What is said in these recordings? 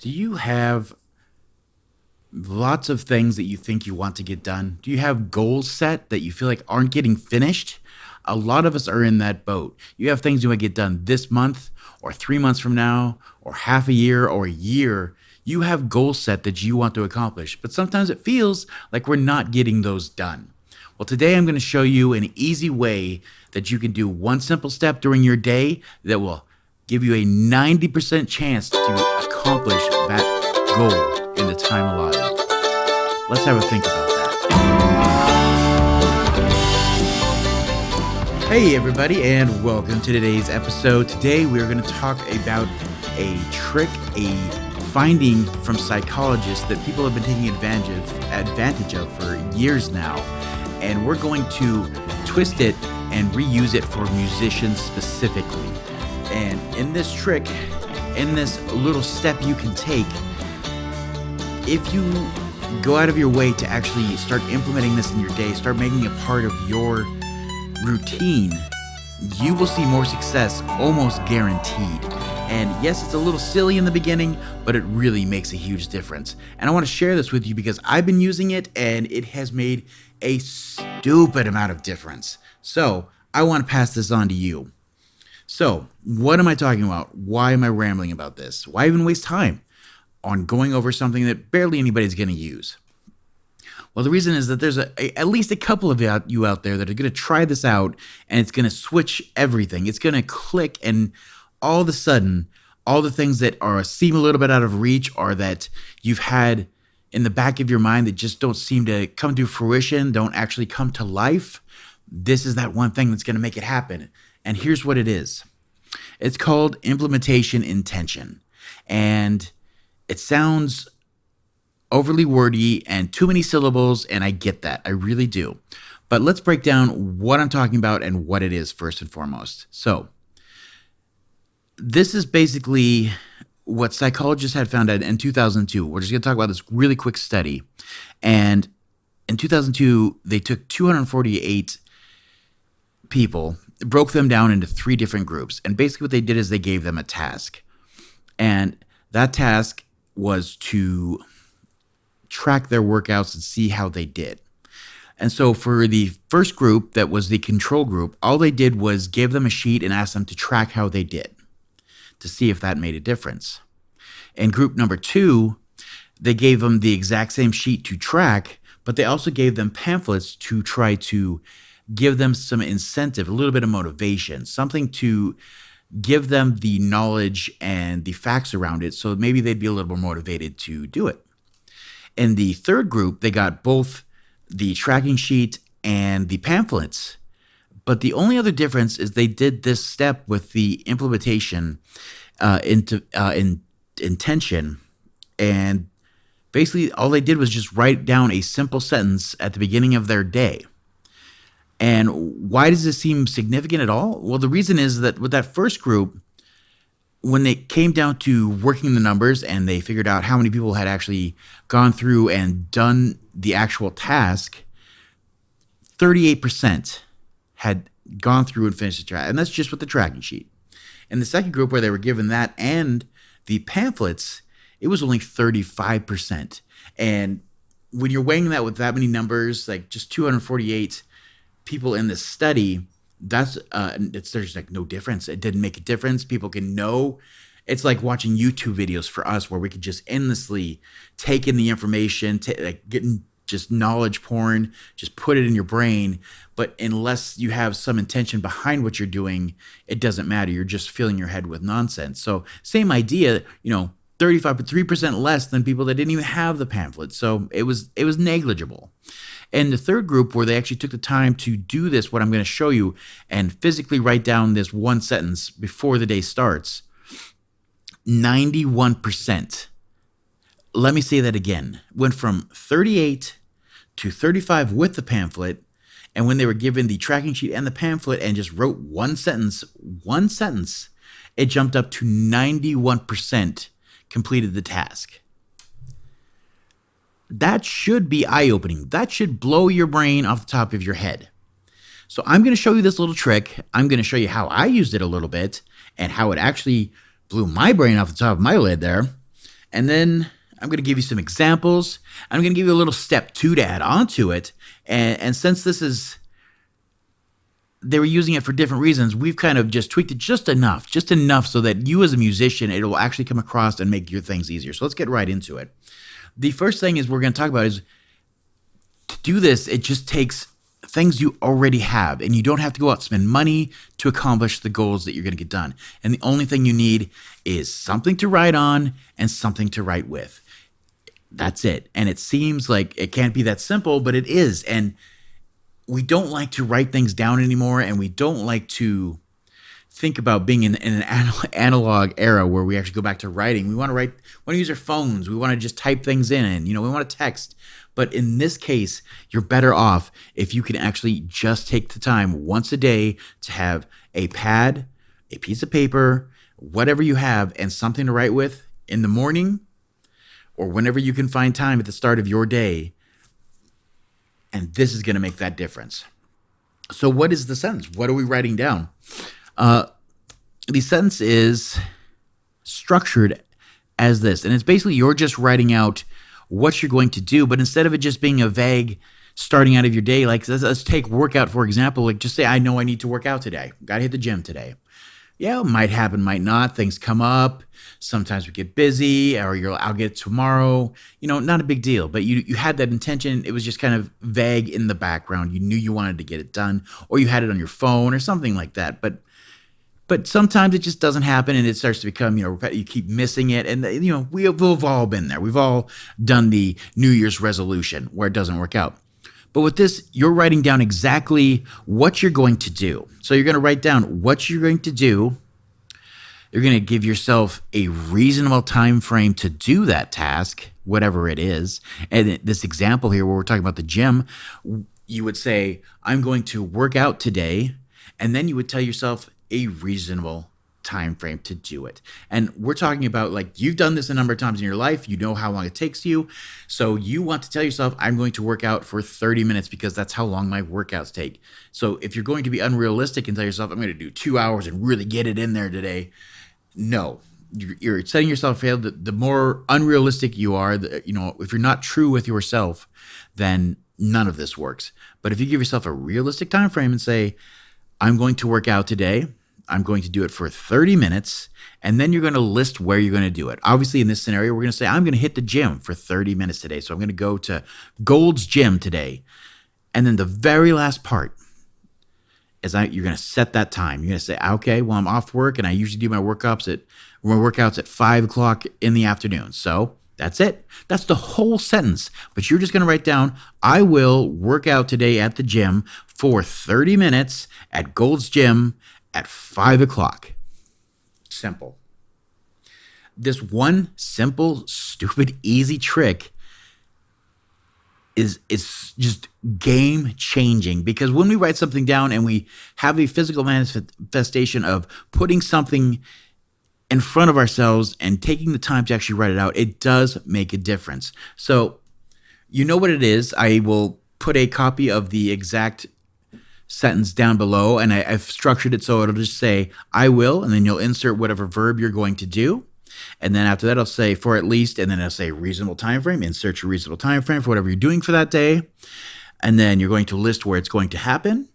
Do you have lots of things that you think you want to get done? Do you have goals set that you feel like aren't getting finished? A lot of us are in that boat. You have things you want to get done this month or 3 months from now or half a year or a year. You have goals set that you want to accomplish, but sometimes it feels like we're not getting those done. Well, today I'm going to show you an easy way that you can do one simple step during your day that will give you a 90% chance to accomplish that goal in the time allotted. Let's have a think about that. Hey everybody, and welcome to today's episode. Today we're going to talk about a trick, a finding from psychologists that people have been taking advantage of for years now. And we're going to twist it and reuse it for musicians specifically. And in this trick, in this little step you can take, if you go out of your way to actually start implementing this in your day, start making it a part of your routine, you will see more success, almost guaranteed. And yes, it's a little silly in the beginning, but it really makes a huge difference. And I want to share this with you because I've been using it and it has made a stupid amount of difference. So I want to pass this on to you. So what am I talking about? Why am I rambling about this? Why even waste time on going over something that barely anybody's going to use? Well, the reason is that there's at least a couple of you out there that are going to try this out, and it's going to switch everything. It's going to click, and all of a sudden, all the things that seem a little bit out of reach or that you've had in the back of your mind that just don't seem to come to fruition, don't actually come to life, this is that one thing that's going to make it happen. And here's what it is. It's called implementation intention. And it sounds overly wordy and too many syllables, and I get that. I really do. But let's break down what I'm talking about and what it is first and foremost. So this is basically what psychologists had found out in 2002. We're just going to talk about this really quick study. And in 2002, they took 248 people, broke them down into 3 different groups. And basically what they did is they gave them a task. And that task was to track their workouts and see how they did. And so for the first group, that was the control group, all they did was give them a sheet and ask them to track how they did to see if that made a difference. In group number 2, they gave them the exact same sheet to track, but they also gave them pamphlets to try to give them some incentive, a little bit of motivation, something to give them the knowledge and the facts around it so maybe they'd be a little more motivated to do it. In the third group, they got both the tracking sheet and the pamphlets. But the only other difference is they did this step with the implementation intention. And basically all they did was just write down a simple sentence at the beginning of their day. And why does this seem significant at all? Well, the reason is that with that first group, when they came down to working the numbers and they figured out how many people had actually gone through and done the actual task, 38% had gone through and finished the track. And that's just with the tracking sheet. In the second group where they were given that and the pamphlets, it was only 35%. And when you're weighing that with that many numbers, like just 248 people in this study, there's like no difference. It didn't make a difference. People can know. It's like watching YouTube videos for us where we could just endlessly take in the information, like getting just knowledge porn, just put it in your brain. But unless you have some intention behind what you're doing, it doesn't matter. You're just filling your head with nonsense. So same idea, 3% less than people that didn't even have the pamphlet. So it was negligible. And the third group where they actually took the time to do this, what I'm going to show you, and physically write down this one sentence before the day starts, 91%. Let me say that again. Went from 38 to 35 with the pamphlet. And when they were given the tracking sheet and the pamphlet and just wrote one sentence, it jumped up to 91% completed the task. That should be eye-opening. That should blow your brain off the top of your head. So I'm going to show you this little trick. I'm going to show you how I used it a little bit and how it actually blew my brain off the top of my lid there. And then I'm going to give you some examples. I'm going to give you a little step 2 to add onto it. And since they were using it for different reasons, we've kind of just tweaked it just enough so that you as a musician, it will actually come across and make your things easier. So let's get right into it. The first thing is we're going to talk about is to do this, it just takes things you already have, and you don't have to go out and spend money to accomplish the goals that you're going to get done. And the only thing you need is something to write on and something to write with. That's it. And it seems like it can't be that simple, but it is. And we don't like to write things down anymore, and we don't like to think about being in an analog era where we actually go back to writing. We want to use our phones. We want to just type things in, and we want to text. But in this case, you're better off if you can actually just take the time once a day to have a pad, a piece of paper, whatever you have, and something to write with in the morning or whenever you can find time at the start of your day. And this is going to make that difference. So what is the sentence? What are we writing down? The sentence is structured as this. And it's basically you're just writing out what you're going to do, but instead of it just being a vague starting out of your day, like let's take workout, for example, like just say, I know I need to work out today. Got to hit the gym today. Yeah, it might happen, might not. Things come up. Sometimes we get busy, or I'll get it tomorrow. Not a big deal, but you had that intention. It was just kind of vague in the background. You knew you wanted to get it done, or you had it on your phone or something like that. But sometimes it just doesn't happen, and it starts to become, you keep missing it. And, we've all been there. We've all done the New Year's resolution where it doesn't work out. But with this, you're writing down exactly what you're going to do. So you're going to write down what you're going to do. You're going to give yourself a reasonable time frame to do that task, whatever it is. And this example here where we're talking about the gym, you would say, I'm going to work out today. And then you would tell yourself a reasonable time frame to do it. And we're talking about, like, you've done this a number of times in your life. You know how long it takes you. So you want to tell yourself, I'm going to work out for 30 minutes because that's how long my workouts take. So if you're going to be unrealistic and tell yourself, I'm going to do 2 hours and really get it in there today, no. You're setting yourself a fail. The more unrealistic you are, if you're not true with yourself, then none of this works. But if you give yourself a realistic time frame and say, I'm going to work out today, I'm going to do it for 30 minutes, and then you're going to list where you're going to do it. Obviously, in this scenario, we're going to say, I'm going to hit the gym for 30 minutes today. So I'm going to go to Gold's Gym today. And then the very last part is you're going to set that time. You're going to say, okay, well, I'm off work, and I usually do my workouts at 5 o'clock in the afternoon. So that's it. That's the whole sentence. But you're just going to write down, I will work out today at the gym for 30 minutes at Gold's Gym at 5 o'clock. Simple. This one simple, stupid, easy trick is just game changing, because when we write something down and we have a physical manifestation of putting something in front of ourselves and taking the time to actually write it out, it does make a difference. So you know what it is. I will put a copy of the exact sentence down below, and I've structured it so it'll just say, I will, and then you'll insert whatever verb you're going to do. And then after that, I'll say for at least, and then I'll say reasonable time frame, insert your reasonable time frame for whatever you're doing for that day. And then you're going to list where it's going to happen.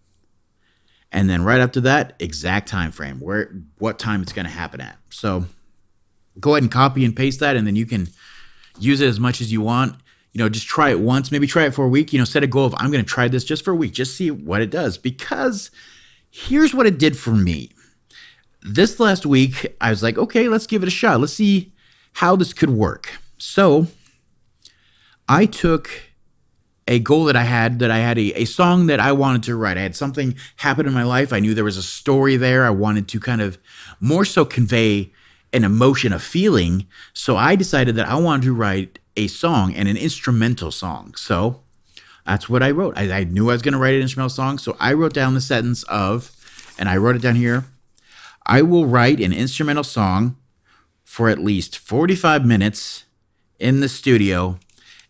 And then right after that, exact time frame, what time it's going to happen at. So go ahead and copy and paste that, and then you can use it as much as you want. Just try it once, maybe try it for a week, set a goal of, I'm going to try this just for a week, just see what it does. Because here's what it did for me. This last week, I was like, okay, let's give it a shot. Let's see how this could work. So I took a goal that I had a song that I wanted to write. I had something happen in my life. I knew there was a story there. I wanted to kind of more so convey an emotion, a feeling. So I decided that I wanted to write a song, and an instrumental song. So that's what I wrote. I knew I was going to write an instrumental song. So I wrote down the sentence of, and I wrote it down here, I will write an instrumental song for at least 45 minutes in the studio.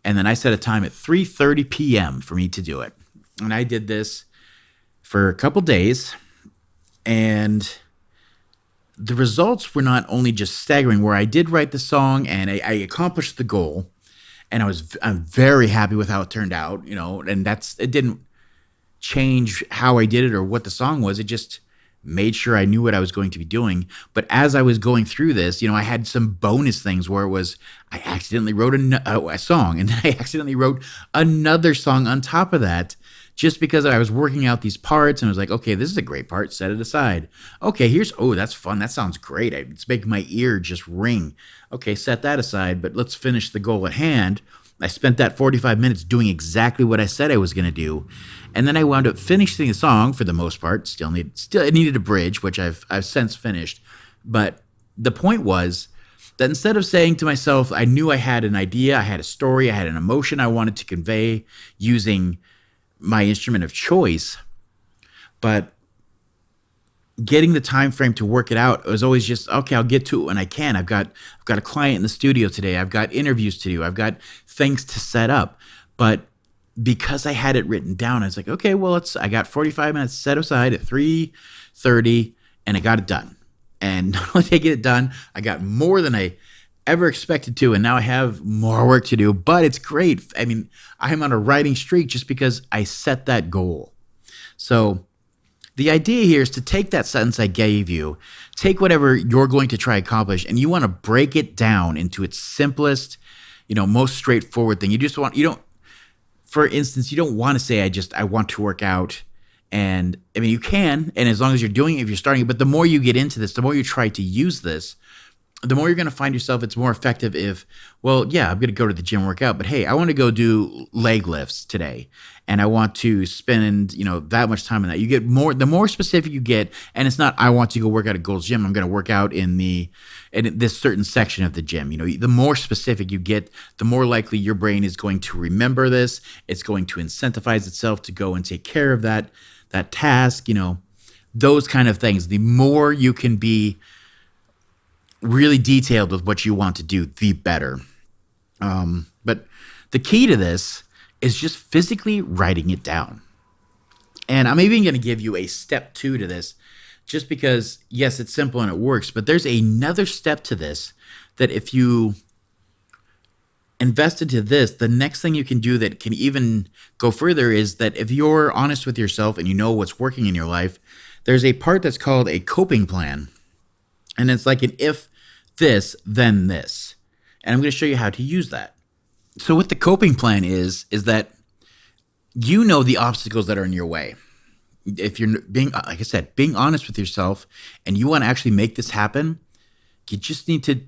And then I set a time at 3:30 p.m. for me to do it. And I did this for a couple days. And the results were not only just staggering, where I did write the song and I accomplished the goal, and I'm very happy with how it turned out, and it didn't change how I did it or what the song was. It just made sure I knew what I was going to be doing. But as I was going through this, I had some bonus things where it was I accidentally wrote a song, and then I accidentally wrote another song on top of that, just because I was working out these parts and I was like, okay, this is a great part, set it aside. Okay, that's fun. That sounds great. It's making my ear just ring. Okay, set that aside, but let's finish the goal at hand. I spent that 45 minutes doing exactly what I said I was going to do. And then I wound up finishing the song for the most part. It needed a bridge, which I've since finished. But the point was that instead of saying to myself, I knew I had an idea, I had a story, I had an emotion I wanted to convey using my instrument of choice, but getting the time frame to work it out was always just, okay, I'll get to it when I can. I've got a client in the studio today. I've got interviews to do. I've got things to set up. But because I had it written down, I was like, okay, well, I got 45 minutes set aside at 3:30, and I got it done. And not only did I get it done, I got more than I ever expected to, and now I have more work to do, but it's great. I mean, I'm on a writing streak just because I set that goal. So the idea here is to take that sentence I gave you, take whatever you're going to try to accomplish, and you want to break it down into its simplest, most straightforward thing. For instance, you don't want to say, I want to work out. And I mean, you can, and as long as you're doing it, if you're starting it, but the more you get into this, the more you try to use this, the more you're going to find yourself, it's more effective if, well, yeah, I'm going to go to the gym workout, but hey, I want to go do leg lifts today, and I want to spend, that much time on that. You get the more specific you get, and it's not, I want to go work out at Gold's Gym, I'm going to work out in this certain section of the gym. The more specific you get, the more likely your brain is going to remember this. It's going to incentivize itself to go and take care of that task, those kind of things. The more you can be really detailed with what you want to do, the better. But the key to this is just physically writing it down. And I'm even going to give you a step 2 to this, just because, yes, it's simple and it works, but there's another step to this that if you invest into this, the next thing you can do that can even go further is that if you're honest with yourself and you know what's working in your life, there's a part that's called a coping plan. And it's like an if this, then this. And I'm going to show you how to use that. So what the coping plan is that the obstacles that are in your way. If you're being, like I said, being honest with yourself and you want to actually make this happen, you just need to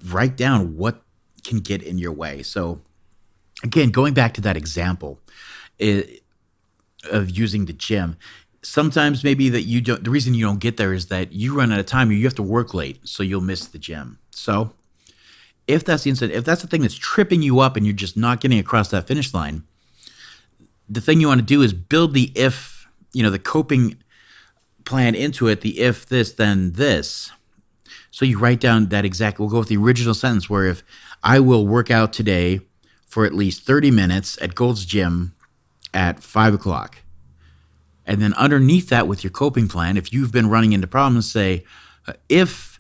write down what can get in your way. So again, going back to that example of using the gym, sometimes maybe the reason you don't get there is that you run out of time or you have to work late, so you'll miss the gym. So if that's the thing that's tripping you up and you're just not getting across that finish line, the thing you want to do is build the the coping plan into it, the if this, then this. So you write down we'll go with the original sentence where if I will work out today for at least 30 minutes at Gold's Gym at 5 o'clock. And then underneath that with your coping plan, if you've been running into problems, say, if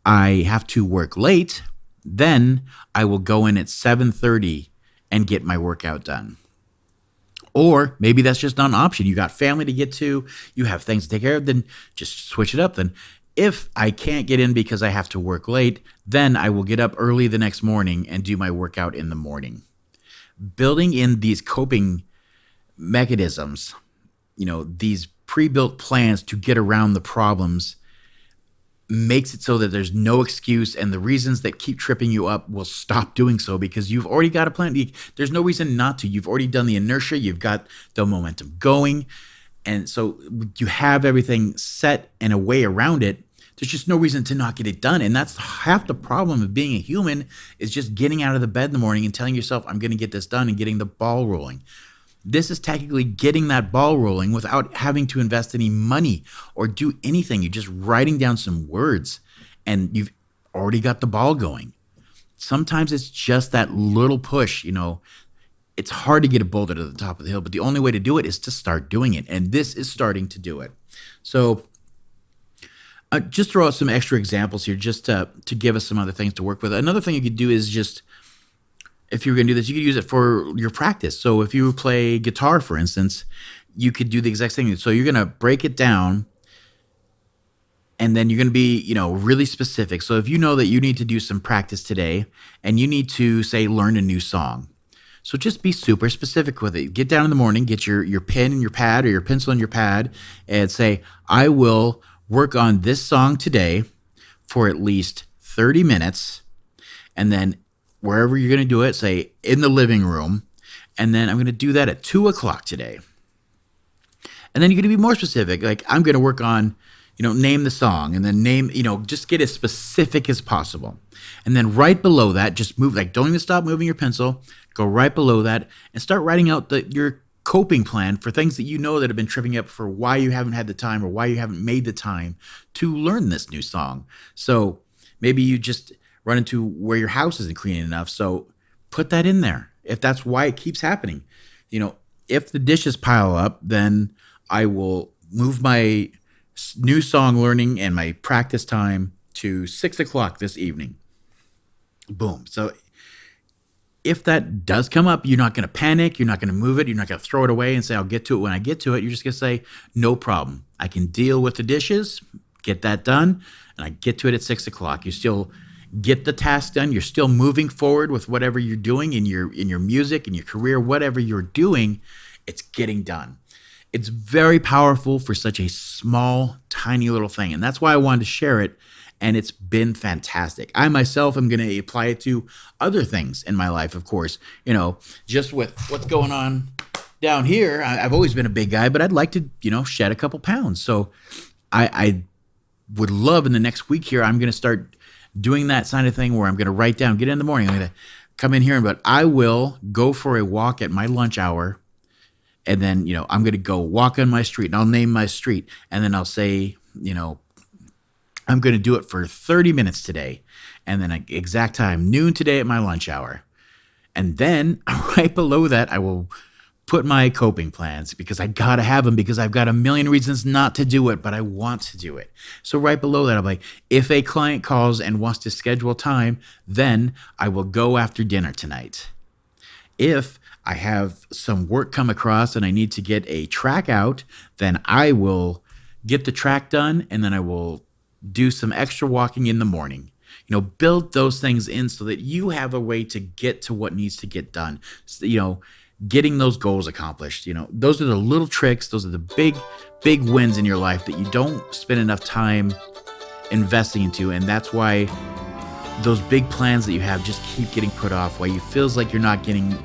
I have to work late, then I will go in at 7:30 and get my workout done. Or maybe that's just not an option. You got family to get to, you have things to take care of, then just switch it up. Then if I can't get in because I have to work late, then I will get up early the next morning and do my workout in the morning. Building in these coping mechanisms, these pre-built plans to get around the problems makes it so that there's no excuse, and the reasons that keep tripping you up will stop doing so because you've already got a plan. There's no reason not to. You've already done the inertia. You've got the momentum going. And so you have everything set and a way around it. There's just no reason to not get it done. And that's half the problem of being a human, is just getting out of the bed in the morning and telling yourself, I'm going to get this done, and getting the ball rolling. This is technically getting that ball rolling without having to invest any money or do anything. You're just writing down some words and you've already got the ball going. Sometimes it's just that little push, It's hard to get a boulder to the top of the hill, but the only way to do it is to start doing it. And this is starting to do it. So Just throw out some extra examples here, just to give us some other things to work with. Another thing you could do is just, if you're going to do this, you could use it for your practice. So if you play guitar, for instance, you could do the exact same thing. So you're going to break it down, and then you're going to be, really specific. So if you know that you need to do some practice today and you need to, say, learn a new song. So just be super specific with it. Get down in the morning, get your pen and your pad, or your pencil and your pad, and say, I will work on this song today for at least 30 minutes. And then wherever you're going to do it, say in the living room. And then I'm going to do that at 2 o'clock today. And then you're going to be more specific. Like, I'm going to work on, name the song, and then name, just get as specific as possible. And then right below that, just move, like, don't even stop moving your pencil. Go right below that and start writing out your coping plan for things that that have been tripping you up, for why you haven't had the time or why you haven't made the time to learn this new song. So maybe you just run into where your house isn't clean enough. So put that in there. If that's why it keeps happening, if the dishes pile up, then I will move my new song learning and my practice time to 6 o'clock this evening. Boom. So if that does come up, you're not going to panic. You're not going to move it. You're not going to throw it away and say, I'll get to it when I get to it. You're just going to say, no problem. I can deal with the dishes, get that done, and I get to it at 6 o'clock. You still get the task done. You're still moving forward with whatever you're doing in your music, in your career, whatever you're doing, it's getting done. It's very powerful for such a small, tiny little thing. And that's why I wanted to share it. And it's been fantastic. I myself am going to apply it to other things in my life, of course. Just with what's going on down here, I've always been a big guy, but I'd like to, shed a couple pounds. So I would love, in the next week here, I'm going to start doing that kind of thing where I'm going to write down, get in the morning, I'm going to come in here, but I will go for a walk at my lunch hour. And then, I'm going to go walk on my street, and I'll name my street. And then I'll say, I'm going to do it for 30 minutes today. And then exact time, noon today at my lunch hour. And then right below that, I will put my coping plans, because I got to have them, because I've got a million reasons not to do it, but I want to do it. So right below that, I'm like, if a client calls and wants to schedule time, then I will go after dinner tonight. If I have some work come across and I need to get a track out, then I will get the track done, and then I will do some extra walking in the morning. Build those things in so that you have a way to get to what needs to get done. So, getting those goals accomplished. Those are the little tricks. Those are the big, big wins in your life that you don't spend enough time investing into. And that's why those big plans that you have just keep getting put off, why you feels like you're not getting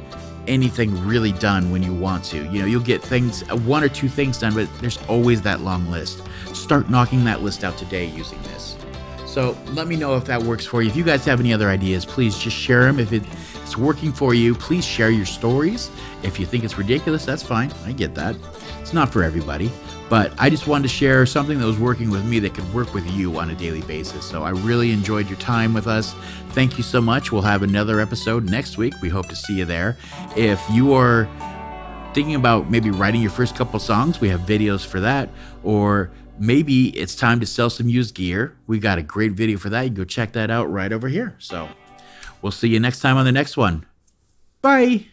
anything really done when you want to. You'll get things, one or two things done, but there's always that long list. Start knocking that list out today using this. So let me know if that works for you. If you guys have any other ideas, please just share them. If it's working for you, please share your stories. If you think it's ridiculous, that's fine. I get that. It's not for everybody. But I just wanted to share something that was working with me that could work with you on a daily basis. So I really enjoyed your time with us. Thank you so much. We'll have another episode next week. We hope to see you there. If you are thinking about maybe writing your first couple songs, we have videos for that. Or maybe it's time to sell some used gear. We got a great video for that. You can go check that out right over here. So we'll see you next time on the next one. Bye.